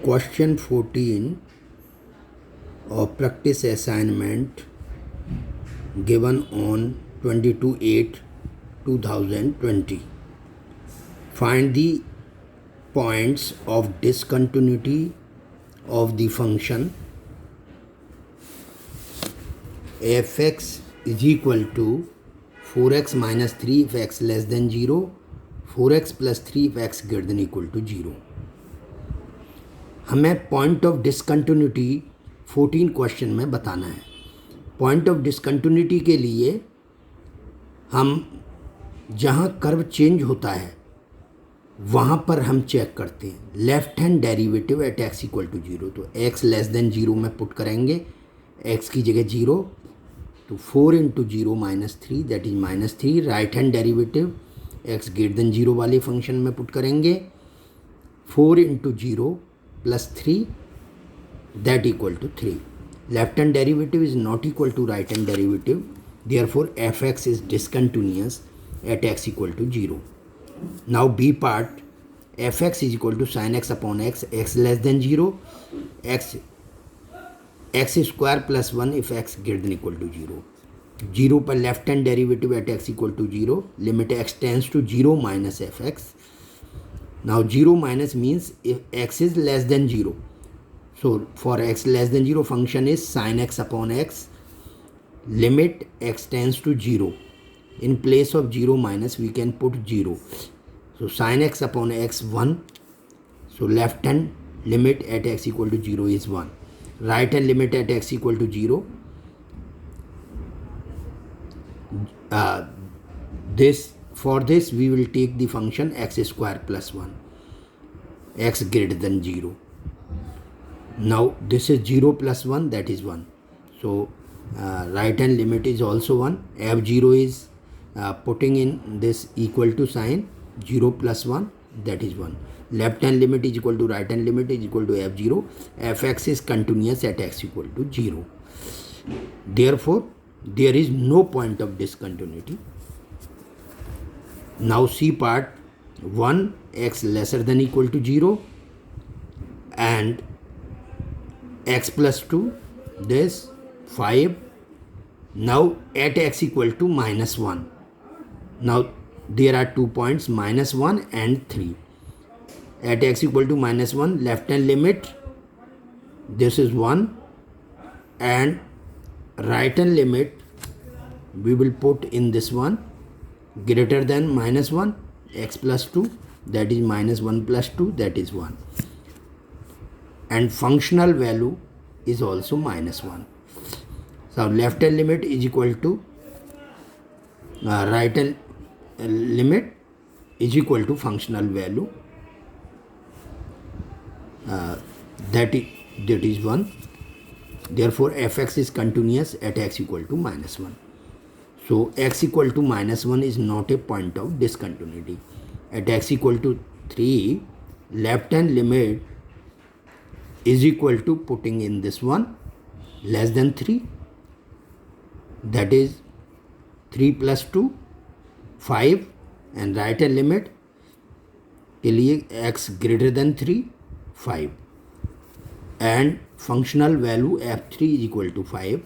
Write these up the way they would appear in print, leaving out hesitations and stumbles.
Question 14 of practice assignment given on 22/8/2020. Find the points of discontinuity of the function f(x) is equal to 4x minus 3 if x less than 0, 4x plus 3 if x greater than equal to 0. हमें point of discontinuity 14 question में बताना है. Point of discontinuity के लिए हम जहाँ curve change होता है वहाँ पर हम चेक करते हैं left hand derivative at X equal to 0. तो एक्स लेस देन 0 में पुट करेंगे, एक्स की जगह 0, तो 4 into 0 minus 3 that is minus 3. Right hand derivative x greater than 0 वाले फंक्शन में पुट करेंगे 4 into 0 plus 3 that equal to 3. Left hand derivative is not equal to right hand derivative, therefore fx is discontinuous at x equal to 0. Now b part, fx is equal to sin x upon x, x less than 0, x square plus 1 if x greater than equal to 0. 0 पर left hand derivative at x equal to 0, limit x tends to 0 minus fx. Now 0 minus means if x is less than 0. So for x less than 0 function is sin x upon x, limit x tends to 0. In place of 0 minus we can put 0. So sin x upon x 1. So left hand limit at x equal to 0 is 1. Right hand limit at x equal to 0. For this we will take the function x square plus 1, x greater than 0. Now this is 0 plus 1, that is 1. So right hand limit is also 1. f0 is putting in this equal to sign, 0 plus 1, that is 1. Left hand limit is equal to right hand limit is equal to f0. fx is continuous at x equal to 0. Therefore there is no point of discontinuity. Now C part, 1 x lesser than equal to 0 and x plus 2, this 5. Now at x equal to minus 1. Now there are 2 points minus 1 and 3. At x equal to minus 1, left hand limit, this is 1, and right hand limit we will put in this one, greater than minus 1, x plus 2, that is minus 1 plus 2, that is 1. And functional value is also minus 1. So left hand limit is equal to right hand limit is equal to functional value, that is 1. Therefore fx is continuous at x equal to minus 1. So x equal to minus 1 is not a point of discontinuity. At x equal to 3, left hand limit is equal to putting in this one less than 3, that is 3 plus 2, 5, and right hand limit के लिए x greater than 3, 5, and functional value f3 is equal to 5.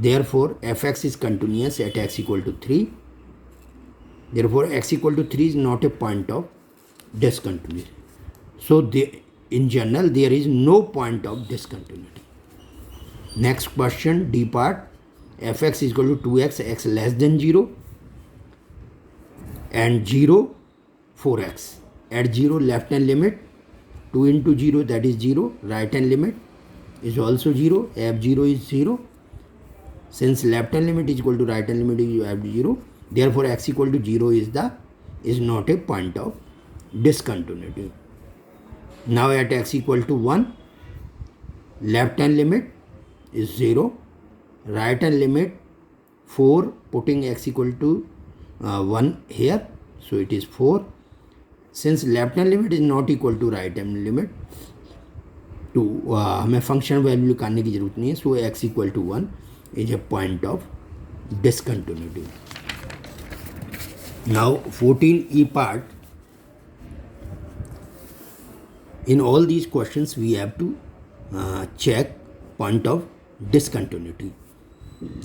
Therefore fx is continuous at x equal to 3. Therefore x equal to 3 is not a point of discontinuity. So in general there is no point of discontinuity. Next question, D part, fx is equal to 2x, x less than 0, and 0, 4x. At 0 left hand limit, 2 into 0, that is 0. Right hand limit is also 0. f0 is 0. Since left hand limit is equal to right hand limit is f0, therefore x equal to 0 is not a point of discontinuity. Now at x equal to 1, left hand limit is 0. Right hand limit 4, putting x equal to 1 here, so it is 4. Since left hand limit is not equal to right hand limit, तो हमें function value निकालने की जरूरत नहीं है. सो x equal to 1 is a point of discontinuity. Now 14e part, In all these questions we have to check point of discontinuity.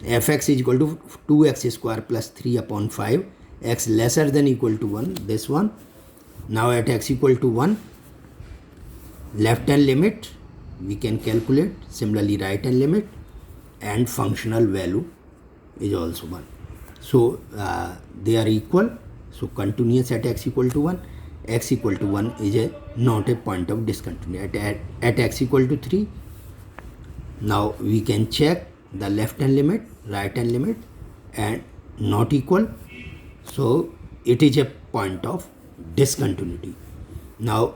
Fx is equal to 2x square plus 3 upon 5, x lesser than equal to 1, this one. Now at x equal to 1, left hand limit we can calculate, similarly right hand limit, and functional value is also 1. So they are equal, so continuous at x equal to 1. X equal to 1 is not a point of discontinuity. At x equal to 3, now we can check the left hand limit, right hand limit, and not equal, so it is a point of discontinuity. Now